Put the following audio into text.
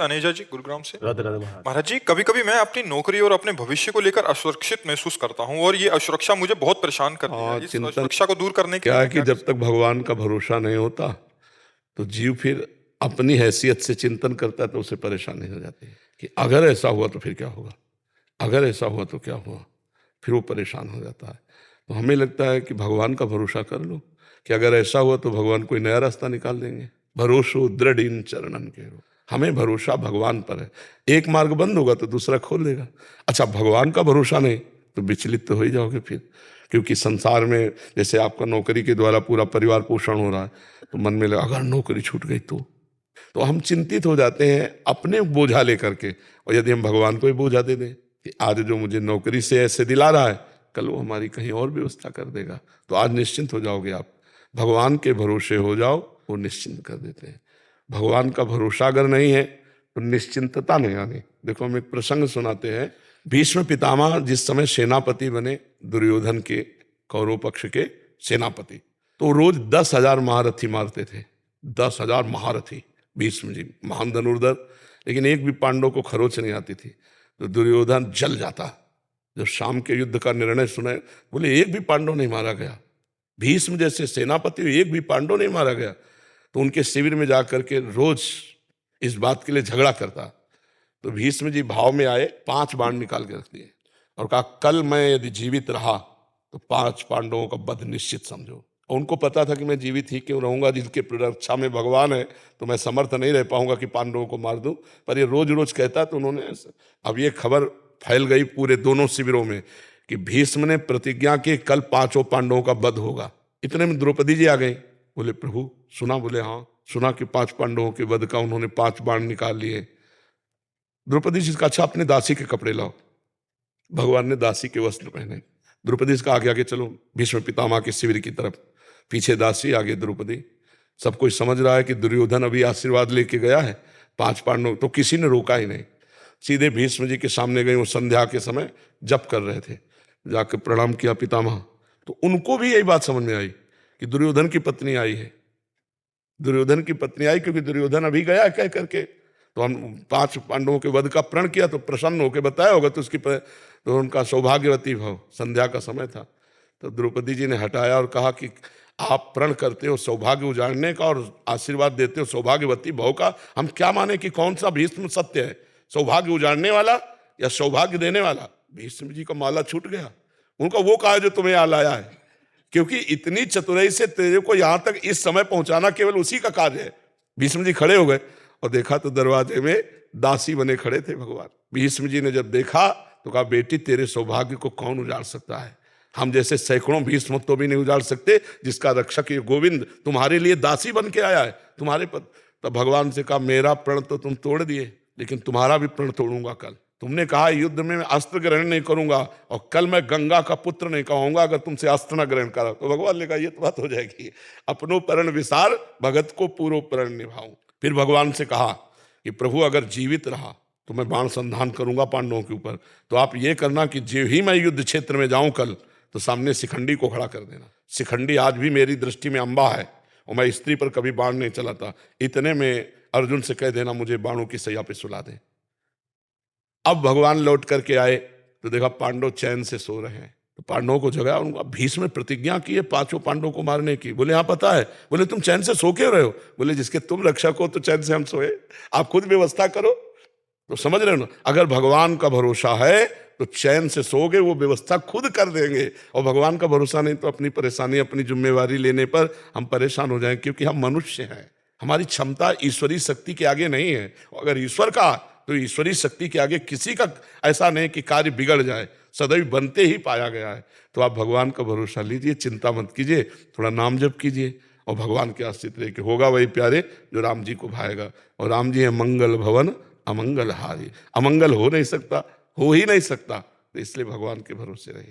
अनेजा जी गुरुग्राम से। राधे राधे महाराज। महाराज जी, कभी कभी मैं अपनी नौकरी और अपने भविष्य को लेकर असुरक्षित महसूस करता हूँ और ये असुरक्षा मुझे बहुत परेशान करती है। इस चिंतन असुरक्षा को दूर करने के क्या लिए है मैं कि क्या जब तक भगवान का भरोसा नहीं होता तो जीव फिर अपनी हैसियत से चिंतन करता है, तो उसे परेशानी हो जाती है कि अगर ऐसा हुआ तो फिर क्या होगा, अगर ऐसा हुआ तो क्या हुआ, फिर वो परेशान हो जाता है। तो हमें लगता है कि भगवान का भरोसा कर लो कि अगर ऐसा हुआ तो भगवान कोई नया रास्ता निकाल देंगे। भरोसो दृढ़ इन चरणन के हो। हमें भरोसा भगवान पर है। एक मार्ग बंद होगा तो दूसरा खोल देगा। अच्छा, भगवान का भरोसा नहीं तो विचलित तो हो ही जाओगे फिर, क्योंकि संसार में जैसे आपका नौकरी के द्वारा पूरा परिवार पोषण हो रहा है, तो मन में लगा अगर नौकरी छूट गई तो हम चिंतित हो जाते हैं अपने बोझा लेकर के। और यदि हम भगवान को ही बोझा दे दें कि आज जो मुझे नौकरी से ऐसे दिला रहा है, कल वो हमारी कहीं और व्यवस्था कर देगा, तो आज निश्चिंत हो जाओगे आप। भगवान के भरोसे हो जाओ, वो निश्चिंत कर देते हैं। भगवान का भरोसा अगर नहीं है तो निश्चिंतता नहीं आनी। देखो, हम एक प्रसंग सुनाते हैं। भीष्म पितामह जिस समय सेनापति बने, दुर्योधन के कौरव पक्ष के सेनापति, तो रोज 10,000 महारथी मारते थे। 10,000 महारथी भीष्म जी, महान धनुर्धर, लेकिन एक भी पांडव को खरोच नहीं आती थी। तो दुर्योधन जल जाता जब शाम के युद्ध का निर्णय सुने, बोले एक भी पांडव नहीं मारा गया। भीष्म जैसे सेनापति, एक भी पांडव नहीं मारा गया। तो उनके शिविर में जाकर के रोज इस बात के लिए झगड़ा करता। तो भीष्म जी भाव में आए, 5 बाण निकाल के रख दिए और कहा कल मैं यदि जीवित रहा तो 5 पांडवों का वध निश्चित समझो। और उनको पता था कि मैं जीवित ही क्यों रहूंगा, जिनके रक्षा में भगवान है, तो मैं समर्थ नहीं रह पाऊंगा कि पांडवों को मार दूं। पर ये रोज रोज कहता, तो उन्होंने, अब ये खबर फैल गई पूरे दोनों शिविरों में कि भीष्म ने प्रतिज्ञा की कल 5 पांडवों का वध होगा। इतने में द्रौपदी जी आ गई। बोले प्रभु सुना? बोले हाँ सुना कि 5 पांडवों के वध का उन्होंने 5 बाण निकाल लिए। द्रौपदी जी का अच्छा अपने दासी के कपड़े लाओ। भगवान ने दासी के वस्त्र पहने। द्रौपदी जी का आगे आगे चलो भीष्म पितामह के शिविर की तरफ, पीछे दासी आगे द्रौपदी। सब कोई समझ रहा है कि दुर्योधन अभी आशीर्वाद लेके गया है, 5 पांडव, तो किसी ने रोका ही नहीं। सीधे भीष्म जी के सामने गए। वो संध्या के समय जप कर रहे थे, जाकर प्रणाम किया पितामह। तो उनको भी यही बात समझ में आई कि दुर्योधन की पत्नी आई है, दुर्योधन की पत्नी आई, क्योंकि दुर्योधन अभी गया कह करके। तो हम 5 पांडवों के वध का प्रण किया, तो प्रसन्न होकर बताया होगा, तो उसकी तो उनका सौभाग्यवती भाव, संध्या का समय था। तो द्रौपदी जी ने हटाया और कहा कि आप प्रण करते हो सौभाग्य उजाड़ने का और आशीर्वाद देते हो सौभाग्यवती भाव का, हम क्या माने कि कौन सा भीष्म सत्य है, सौभाग्य उजाड़ने वाला या सौभाग्य देने वाला? भीष्म जी का माला छूट गया। उनका वो कहा जो तुम्हें यहाँ लाया है, क्योंकि इतनी चतुराई से तेरे को यहां तक इस समय पहुंचाना केवल उसी का कार्य है। भीष्म जी खड़े हो गए और देखा तो दरवाजे में दासी बने खड़े थे भगवान। भीष्म जी ने जब देखा तो कहा बेटी तेरे सौभाग्य को कौन उजाड़ सकता है? हम जैसे सैकड़ों भीष्म तो भी नहीं उजाड़ सकते, जिसका रक्षक ये गोविंद तुम्हारे लिए दासी बन के आया है तुम्हारे पद। तब भगवान से कहा मेरा प्रण तो तुम तोड़ दिए, लेकिन तुम्हारा भी प्रण तोड़ूंगा कल। तुमने कहा युद्ध में मैं अस्त्र ग्रहण नहीं करूंगा और कल मैं गंगा का पुत्र नहीं कहूंगा अगर तुमसे अस्त्र न ग्रहण करा। तो भगवान ने कहा ये तो बात हो जाएगी, अपनो प्रण विसार भगत को पूर्व प्रण निभाऊं। फिर भगवान से कहा कि प्रभु अगर जीवित रहा तो मैं बाण संधान करूंगा पांडवों के ऊपर, तो आप ये करना कि जो ही मैं युद्ध क्षेत्र में जाऊं कल, तो सामने शिखंडी को खड़ा कर देना। शिखंडी आज भी मेरी दृष्टि में अंबा है और मैं स्त्री पर कभी बाण नहीं चलाता। इतने में अर्जुन से कह देना मुझे बाणों की सैया पे सुला दे। अब भगवान लौट करके आए तो देखा पांडव चैन से सो रहे हैं। तो पांडवों को जगाया, उनका भीष्म ने प्रतिज्ञा की है 5 पांडवों को मारने की। बोले हाँ पता है। बोले तुम चैन से सो क्यों रहे हो? बोले जिसके तुम रक्षक हो तो चैन से हम सोए, आप खुद व्यवस्था करो। तो समझ रहे हो ना, अगर भगवान का भरोसा है तो चैन से सोगे, वो व्यवस्था खुद कर देंगे। और भगवान का भरोसा नहीं तो अपनी परेशानी अपनी जिम्मेवारी लेने पर हम परेशान हो जाएं, क्योंकि हम मनुष्य हैं। हमारी क्षमता ईश्वरीय शक्ति के आगे नहीं है। अगर ईश्वर का तो ईश्वरीय शक्ति के आगे किसी का ऐसा नहीं कि कार्य बिगड़ जाए, सदैव बनते ही पाया गया है। तो आप भगवान का भरोसा लीजिए, चिंता मत कीजिए, थोड़ा नाम जप कीजिए और भगवान के आश्रित रहे कि होगा वही प्यारे जो राम जी को भाएगा। और राम जी है मंगल भवन अमंगल हारी। अमंगल हो नहीं सकता, हो ही नहीं सकता, तो इसलिए भगवान के भरोसे रहिए।